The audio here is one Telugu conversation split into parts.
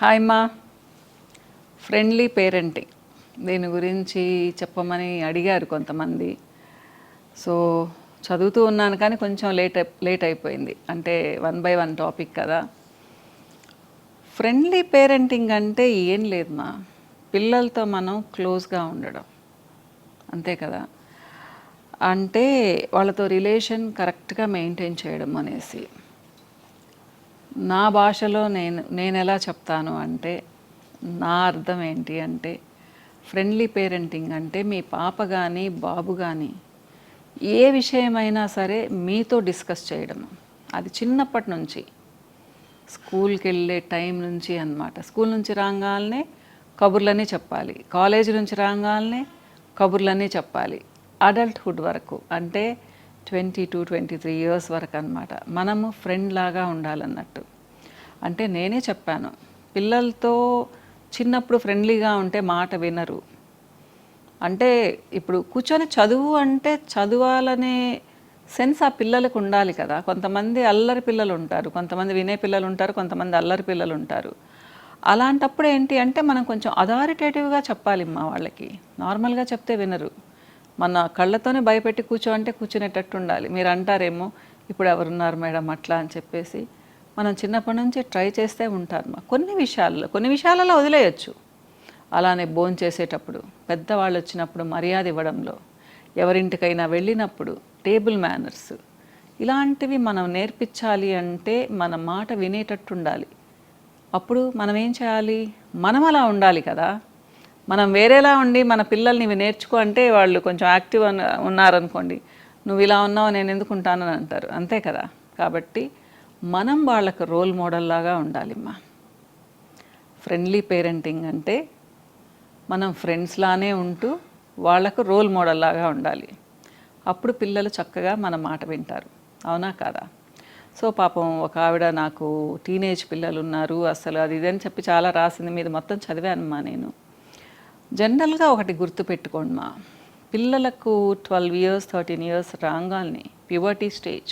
హాయ్ మా. ఫ్రెండ్లీ పేరెంటింగ్ దీని గురించి చెప్పమని అడిగారు కొంతమంది. సో చదువుతూ ఉన్నాను కానీ కొంచెం లేట్ అయిపోయింది, అంటే 1 by 1 టాపిక్ కదా. ఫ్రెండ్లీ పేరెంటింగ్ అంటే ఏం లేదు మా, పిల్లలతో మనం క్లోజ్గా ఉండడం అంతే కదా. అంటే వాళ్ళతో రిలేషన్ కరెక్ట్గా మెయింటైన్ చేయడం అనేసి నా భాషలో నేను ఎలా చెప్తాను అంటే, నా అర్థం ఏంటి అంటే, ఫ్రెండ్లీ పేరెంటింగ్ అంటే మీ పాప కానీ బాబు కానీ ఏ విషయమైనా సరే మీతో డిస్కస్ చేయడం. అది చిన్నప్పటి నుంచి స్కూల్కి వెళ్ళే టైం నుంచి అన్నమాట. స్కూల్ నుంచి రాగానే కబుర్లన్నీ చెప్పాలి, కాలేజీ నుంచి రాగానే కబుర్లన్నీ చెప్పాలి. అడల్ట్హుడ్ వరకు అంటే 22-23 ఇయర్స్ వరకు అన్నమాట మనము ఫ్రెండ్ లాగా ఉండాలన్నట్టు. అంటే నేనే చెప్పాను, పిల్లలతో చిన్నప్పుడు ఫ్రెండ్లీగా ఉంటే మాట వినరు. అంటే ఇప్పుడు కూర్చొని చదువు అంటే చదవాలనే సెన్స్ ఆ పిల్లలకు ఉండాలి కదా. కొంతమంది అల్లరి పిల్లలు ఉంటారు, కొంతమంది వినే పిల్లలు ఉంటారు, కొంతమంది అల్లరి పిల్లలు ఉంటారు. అలాంటప్పుడు ఏంటి అంటే మనం కొంచెం అథారిటేటివ్గా చెప్పాలి మా వాళ్ళకి. నార్మల్గా చెప్తే వినరు. మన కళ్ళతోనే భయపెట్టి కూర్చోంటే కూర్చునేటట్టు ఉండాలి. మీరు అంటారేమో ఇప్పుడు ఎవరున్నారు మేడం అట్లా అని చెప్పేసి, మనం చిన్నప్పటి నుంచి ట్రై చేస్తే ఉంటారు మా. కొన్ని విషయాలలో వదిలేయచ్చు. అలానే భోజనం చేసేటప్పుడు, పెద్దవాళ్ళు వచ్చినప్పుడు మర్యాద ఇవ్వడంలో, ఎవరింటికైనా వెళ్ళినప్పుడు టేబుల్ మేనర్స్, ఇలాంటివి మనం నేర్పించాలి. అంటే మన మాట వినేటట్టు ఉండాలి. అప్పుడు మనం ఏం చేయాలి, మనం అలా ఉండాలి కదా. మనం వేరేలా ఉండి మన పిల్లల్ని ఇవి నేర్చుకో అంటే వాళ్ళు కొంచెం యాక్టివ్ ఉన్నారనుకోండి, నువ్వు ఇలా ఉన్నావు నేను ఎందుకు ఉంటానని అంటారు, అంతే కదా. కాబట్టి మనం వాళ్ళకు రోల్ మోడల్ లాగా ఉండాలిమ్మా. ఫ్రెండ్లీ పేరెంటింగ్ అంటే మనం ఫ్రెండ్స్లానే ఉంటూ వాళ్లకు రోల్ మోడల్ లాగా ఉండాలి. అప్పుడు పిల్లలు చక్కగా మన మాట వింటారు, అవునా కాదా. సో పాపం ఒక ఆవిడ, నాకు టీనేజ్ పిల్లలు ఉన్నారు, అసలు అది ఇదని చెప్పి చాలా రాసింది, మీద మొత్తం చదివానమ్మా నేను. జనరల్గా ఒకటి గుర్తుపెట్టుకోండి మా, పిల్లలకు 12 ఇయర్స్ 13 ఇయర్స్ రాగానే ప్యూబర్టీ స్టేజ్,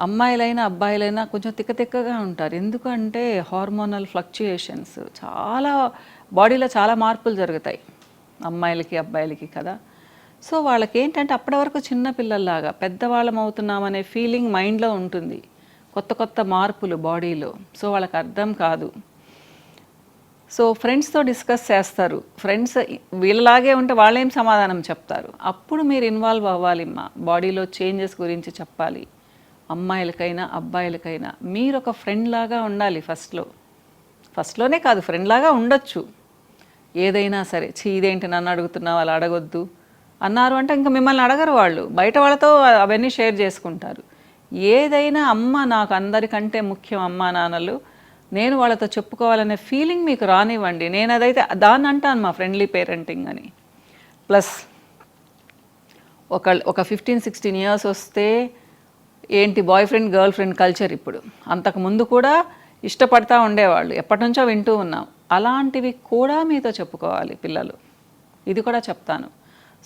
అమ్మాయిలైనా అబ్బాయిలైనా కొంచెం తిక్కగా ఉంటారు. ఎందుకంటే హార్మోనల్ ఫ్లక్చుయేషన్స్, చాలా బాడీలో చాలా మార్పులు జరుగుతాయి అమ్మాయిలకి అబ్బాయిలకి కదా. సో వాళ్ళకి ఏంటంటే అప్పటి వరకు చిన్న పిల్లల్లాగా పెద్దవాళ్ళం అవుతున్నామనే ఫీలింగ్ మైండ్లో ఉంటుంది, కొత్త మార్పులు బాడీలో. సో వాళ్ళకి అర్థం కాదు. సో ఫ్రెండ్స్తో డిస్కస్ చేస్తారు, ఫ్రెండ్స్ వీళ్ళలాగే ఉంటే వాళ్ళేం సమాధానం చెప్తారు. అప్పుడు మీరు ఇన్వాల్వ్ అవ్వాలి మా, బాడీలో చేంజెస్ గురించి చెప్పాలి. అమ్మాయిలకైనా అబ్బాయిలకైనా మీరు ఒక ఫ్రెండ్ లాగా ఉండాలి. ఫస్ట్లోనే కాదు, ఫ్రెండ్ లాగా ఉండొచ్చు. ఏదైనా సరే, ఇదేంటి నన్ను అడుగుతున్నావు, అలా అడగొద్దు అన్నారు అంటే ఇంకా మిమ్మల్ని అడగరు వాళ్ళు, బయట వాళ్ళతో అవన్నీ షేర్ చేసుకుంటారు. ఏదైనా అమ్మ నాకు అందరికంటే ముఖ్యం, అమ్మా నాన్నలు, నేను వాళ్ళతో చెప్పుకోవాలనే ఫీలింగ్ మీకు రానివ్వండి. నేను అదైతే దాన్ని అంటాను మా ఫ్రెండ్లీ పేరెంటింగ్ అని. ప్లస్ ఒక 15-16 ఇయర్స్ వస్తే ఏంటి boy friend girl friend culture ఇప్పుడు, అంతకుముందు కూడా ఇష్టపడతా ఉండేవాళ్ళు, ఎప్పటి నుంచో వింటూ ఉన్నాం. అలాంటివి కూడా మీతో చెప్పుకోవాలి పిల్లలు, ఇది కూడా చెప్తాను.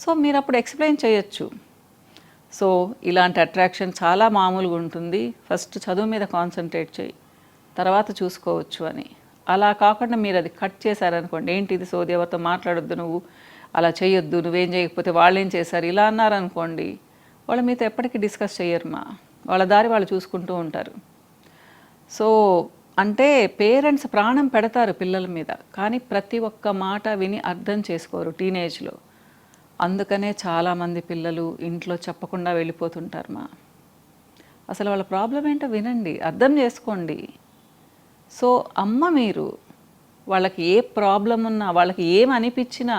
సో మీరు అప్పుడు ఎక్స్ప్లెయిన్ చేయొచ్చు. సో ఇలాంటి అట్రాక్షన్ చాలా మామూలుగా ఉంటుంది, ఫస్ట్ చదువు మీద కాన్సన్ట్రేట్ చేయి, తర్వాత చూసుకోవచ్చు అని. అలా కాకుండా మీరు అది కట్ చేశారనుకోండి, ఏంటి ఇది సోది, ఎవరితో మాట్లాడొద్దు, నువ్వు అలా చేయొద్దు, నువ్వేం చేయకపోతే వాళ్ళేం చేశారు, ఇలా అన్నారనుకోండి, వాళ్ళు మీతో ఎప్పటికీ డిస్కస్ చేయరు మా, వాళ్ళ దారి వాళ్ళు చూసుకుంటూ ఉంటారు. సో అంటే పేరెంట్స్ ప్రాణం పెడతారు పిల్లల మీద, కానీ ప్రతి ఒక్క మాట విని అర్థం చేసుకోరు టీనేజ్లో. అందుకనే చాలామంది పిల్లలు ఇంట్లో చెప్పకుండా వెళ్ళిపోతుంటారు మా. అసలు వాళ్ళ ప్రాబ్లం ఏంటో వినండి, అర్థం చేసుకోండి. సో అమ్మ మీరు, వాళ్ళకి ఏ ప్రాబ్లం ఉన్నా, వాళ్ళకి ఏం అనిపించినా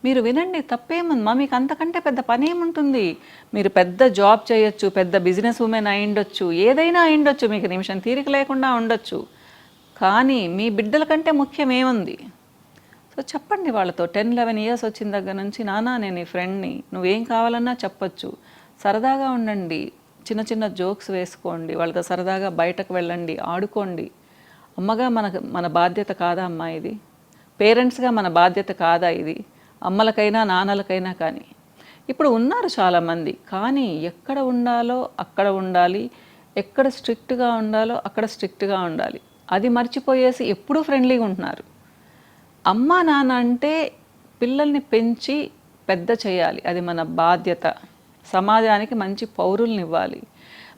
మీరు వినండి, తప్పేముందమ్మా. మీకు అంతకంటే పెద్ద పని ఏముంటుంది. మీరు పెద్ద జాబ్ చేయొచ్చు, పెద్ద బిజినెస్ ఉమెన్ అయిండొచ్చు, ఏదైనా అయిండొచ్చు, మీకు నిమిషం తీరిక లేకుండా ఉండొచ్చు, కానీ మీ బిడ్డల కంటే ముఖ్యం ఏముంది. సో చెప్పండి వాళ్ళతో. 10-11 ఇయర్స్ వచ్చిన దగ్గర నుంచి, నాన్న నేను నీ ఫ్రెండ్ని, నువ్వేం కావాలన్నా చెప్పొచ్చు, సరదాగా ఉండండి, చిన్న జోక్స్ వేసుకోండి, వాళ్ళతో సరదాగా బయటకు వెళ్ళండి, ఆడుకోండి. అమ్మగా మన బాధ్యత కాదా అమ్మా ఇది, పేరెంట్స్గా మన బాధ్యత కాదా ఇది, అమ్మలకైనా నాన్నలకైనా. కానీ ఇప్పుడు ఉన్నారు చాలామంది, కానీ ఎక్కడ ఉండాలో అక్కడ ఉండాలి, ఎక్కడ స్ట్రిక్ట్గా ఉండాలో అక్కడ స్ట్రిక్ట్గా ఉండాలి. అది మర్చిపోయేసి ఎప్పుడూ ఫ్రెండ్లీగా ఉంటున్నారు. అమ్మా నాన్న అంటే పిల్లల్ని పెంచి పెద్ద చేయాలి, అది మన బాధ్యత. సమాజానికి మంచి పౌరుల్ని ఇవ్వాలి.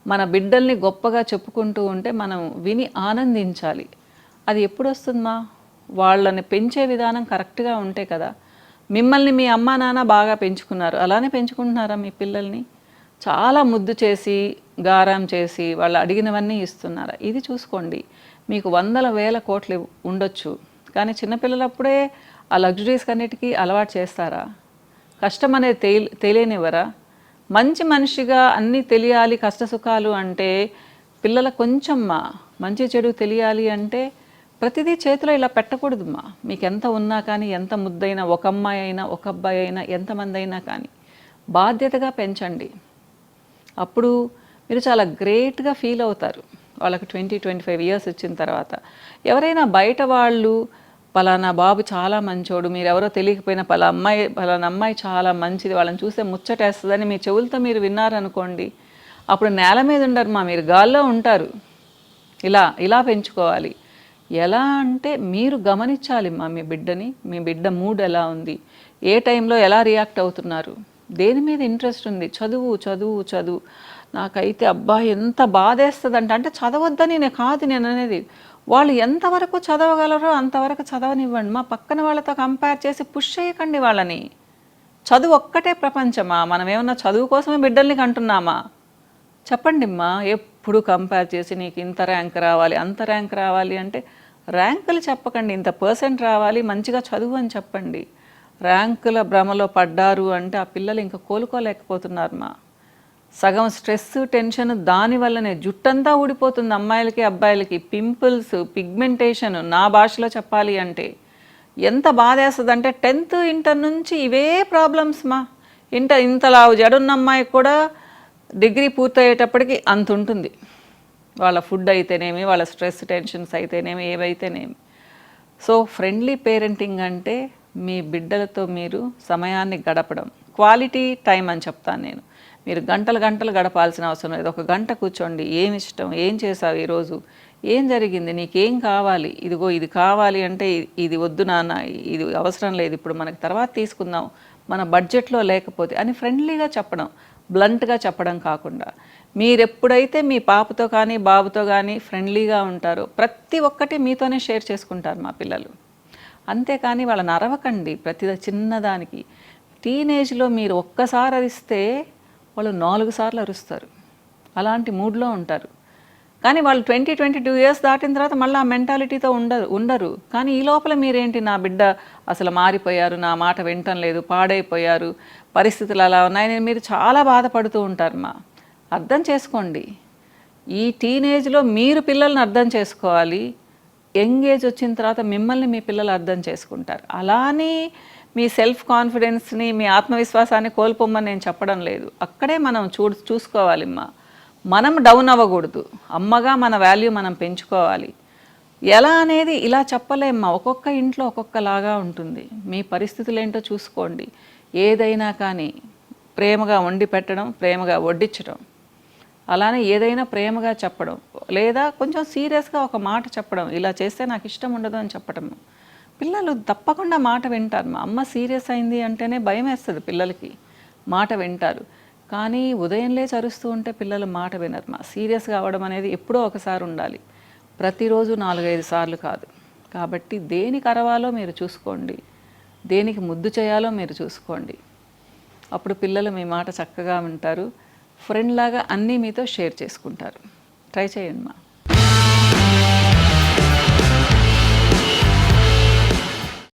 మన బిడ్డల్ని గొప్పగా చెప్పుకుంటూ ఉంటే మనం విని ఆనందించాలి. అది ఎప్పుడు వస్తుందమ్మా? వాళ్ళని పెంచే విధానం కరెక్ట్గా ఉంటే కదా. మిమ్మల్ని మీ అమ్మా నాన్న బాగా పెంచుకున్నారు, అలానే పెంచుకుంటున్నారా మీ పిల్లల్ని? చాలా ముద్దు చేసి గారం చేసి వాళ్ళు అడిగినవన్నీ ఇస్తున్నారా? ఇది చూసుకోండి. మీకు వందల వేల కోట్లు ఉండొచ్చు, కానీ చిన్నపిల్లలప్పుడే ఆ లగ్జరీస్ అన్నిటికీ అలవాటు చేస్తారా? కష్టం అనేది తెలియనివ్వరా? మంచి మనిషిగా అన్నీ తెలియాలి, కష్ట సుఖాలు అంటే పిల్లలకు కొంచెం మంచి చెడు తెలియాలి అంటే ప్రతిదీ చేతిలో ఇలా పెట్టకూడదుమ్మా. మీకు ఎంత ఉన్నా కానీ, ఎంత ముద్దైనా, ఒక అమ్మాయి అయినా ఒక అబ్బాయి అయినా ఎంతమంది అయినా కానీ బాధ్యతగా పెంచండి. అప్పుడు మీరు చాలా గ్రేట్గా ఫీల్ అవుతారు. వాళ్ళకి 20-25 ఇయర్స్ వచ్చిన తర్వాత ఎవరైనా బయట వాళ్ళు పలానా బాబు చాలా మంచోడు, మీరు ఎవరో తెలియకపోయినా పలానా అమ్మాయి చాలా మంచిది, వాళ్ళని చూస్తే ముచ్చటేస్తుందని మీ చెవులతో మీరు విన్నారనుకోండి, అప్పుడు నేల మీద ఉండరు మీరు గాల్లో ఉంటారు. ఇలా పెంచుకోవాలి. ఎలా అంటే మీరు గమనించాలి మీ బిడ్డని, మీ బిడ్డ మూడ్ ఎలా ఉంది, ఏ టైంలో ఎలా రియాక్ట్ అవుతున్నారు, దేని మీద ఇంట్రెస్ట్ ఉంది. చదువు చదువు చదువు నాకైతే అబ్బా ఎంత బాధేస్తుందంటే, అంటే చదవద్దని నేను అనేది, వాళ్ళు ఎంతవరకు చదవగలరో అంతవరకు చదవనివ్వండి. మా పక్కన వాళ్ళతో కంపేర్ చేసి పుష్ చేయకండి వాళ్ళని. చదువు ఒక్కటే ప్రపంచమా? మనం ఏమన్నా చదువు కోసమే బిడ్డల్ని కంటున్నామా? చెప్పండి అమ్మా. ఎప్పుడు కంపేర్ చేసి నీకు ఇంత ర్యాంక్ రావాలి, అంత ర్యాంక్ రావాలి అంటే ర్యాంకులు చెప్పకండి, ఇంత పర్సెంట్ రావాలి, మంచిగా చదువు అని చెప్పండి. ర్యాంకుల భ్రమలో పడ్డారు అంటే ఆ పిల్లలు ఇంకా కోలుకోలేకపోతున్నారమ్మా. సగం స్ట్రెస్ టెన్షన్ దానివల్లనే జుట్టంతా ఊడిపోతుంది అమ్మాయిలకి అబ్బాయిలకి. పింపుల్స్, పిగ్మెంటేషన్, నా భాషలో చెప్పాలి అంటే ఎంత బాధేస్తుంది అంటే 10th ఇంటర్ నుంచి ఇవే ప్రాబ్లమ్స్ ఇంతలావు జడున్న అమ్మాయికి కూడా డిగ్రీ పూర్తయ్యేటప్పటికి అంత ఉంటుంది. వాళ్ళ ఫుడ్ అయితేనేమి, వాళ్ళ స్ట్రెస్ టెన్షన్స్ అయితేనేమి, ఏవైతేనేమి. సో ఫ్రెండ్లీ పేరెంటింగ్ అంటే మీ బిడ్డలతో మీరు సమయాన్ని గడపడం, క్వాలిటీ టైం అని చెప్తాను నేను. మీరు గంటలు గడపాల్సిన అవసరం లేదు. ఒక గంట కూర్చోండి, ఏమి ఇష్టం, ఏం చేసావు ఈరోజు, ఏం జరిగింది, నీకేం కావాలి, ఇదిగో ఇది కావాలి అంటే ఇది వద్దు నాన్న, ఇది అవసరం లేదు, ఇప్పుడు మనకి తర్వాత తీసుకుందాం, మన బడ్జెట్లో లేకపోతే అని ఫ్రెండ్లీగా చెప్పడం, బ్లంట్గా చెప్పడం కాకుండా. మీరెప్పుడైతే మీ పాపతో కానీ బాబుతో కానీ ఫ్రెండ్లీగా ఉంటారో ప్రతి ఒక్కటి మీతోనే షేర్ చేసుకుంటారు మా పిల్లలు. అంతేకాని వాళ్ళని అరవకండి ప్రతి చిన్నదానికి. టీనేజ్లో మీరు ఒక్కసారి అరిస్తే వాళ్ళు 4 సార్లు అరుస్తారు, అలాంటి మూడ్లో ఉంటారు. కానీ వాళ్ళు 20-22 ఇయర్స్ దాటిన తర్వాత మళ్ళీ ఆ మెంటాలిటీతో ఉండరు. కానీ ఈ లోపల మీరేంటి, నా బిడ్డ అసలు మారిపోయారు, నా మాట వినటం లేదు, పాడైపోయారు, పరిస్థితులు అలా ఉన్నాయని మీరు చాలా బాధపడుతూ ఉంటారమ్మా. అర్థం చేసుకోండి. ఈ టీనేజ్లో మీరు పిల్లల్ని అర్థం చేసుకోవాలి. యంగ్ ఏజ్ వచ్చిన తర్వాత మిమ్మల్ని మీ పిల్లలు అర్థం చేసుకుంటారు. అలానే మీ సెల్ఫ్ కాన్ఫిడెన్స్ని, మీ ఆత్మవిశ్వాసాన్ని కోల్పోమని నేను చెప్పడం లేదు. అక్కడే మనం చూసుకోవాలిమ్మా. మనం డౌన్ అవ్వకూడదు. అమ్మగా మన వాల్యూ మనం పెంచుకోవాలి. ఎలా అనేది ఇలా చెప్పలేమ్మా. ఒక్కొక్క ఇంట్లో ఒక్కొక్కలాగా ఉంటుంది. మీ పరిస్థితులు ఏంటో చూసుకోండి. ఏదైనా కానీ ప్రేమగా వండి పెట్టడం, ప్రేమగా వడ్డించడం, అలానే ఏదైనా ప్రేమగా చెప్పడం, లేదా కొంచెం సీరియస్గా ఒక మాట చెప్పడం, ఇలా చేస్తే నాకు ఇష్టం ఉండదు అని చెప్పడం. పిల్లలు తప్పకుండా మాట వింటారు. మా అమ్మ సీరియస్ అయింది అంటేనే భయం వేస్తుంది పిల్లలకి. మాట వింటారు. కానీ ఉదయం లేచి అరుస్తూ ఉంటే పిల్లలు మాట వినరు. సీరియస్గా అవ్వడం అనేది ఎప్పుడో ఒకసారి ఉండాలి, ప్రతిరోజు 4-5 సార్లు కాదు. కాబట్టి దేనికి అరవాలో మీరు చూసుకోండి, దేనికి ముద్దు చేయాలో మీరు చూసుకోండి. అప్పుడు పిల్లలు మీ మాట చక్కగా వింటారు, ఫ్రెండ్ లాగా అన్నీ మీతో షేర్ చేసుకుంటారు. ట్రై చేయండి మా.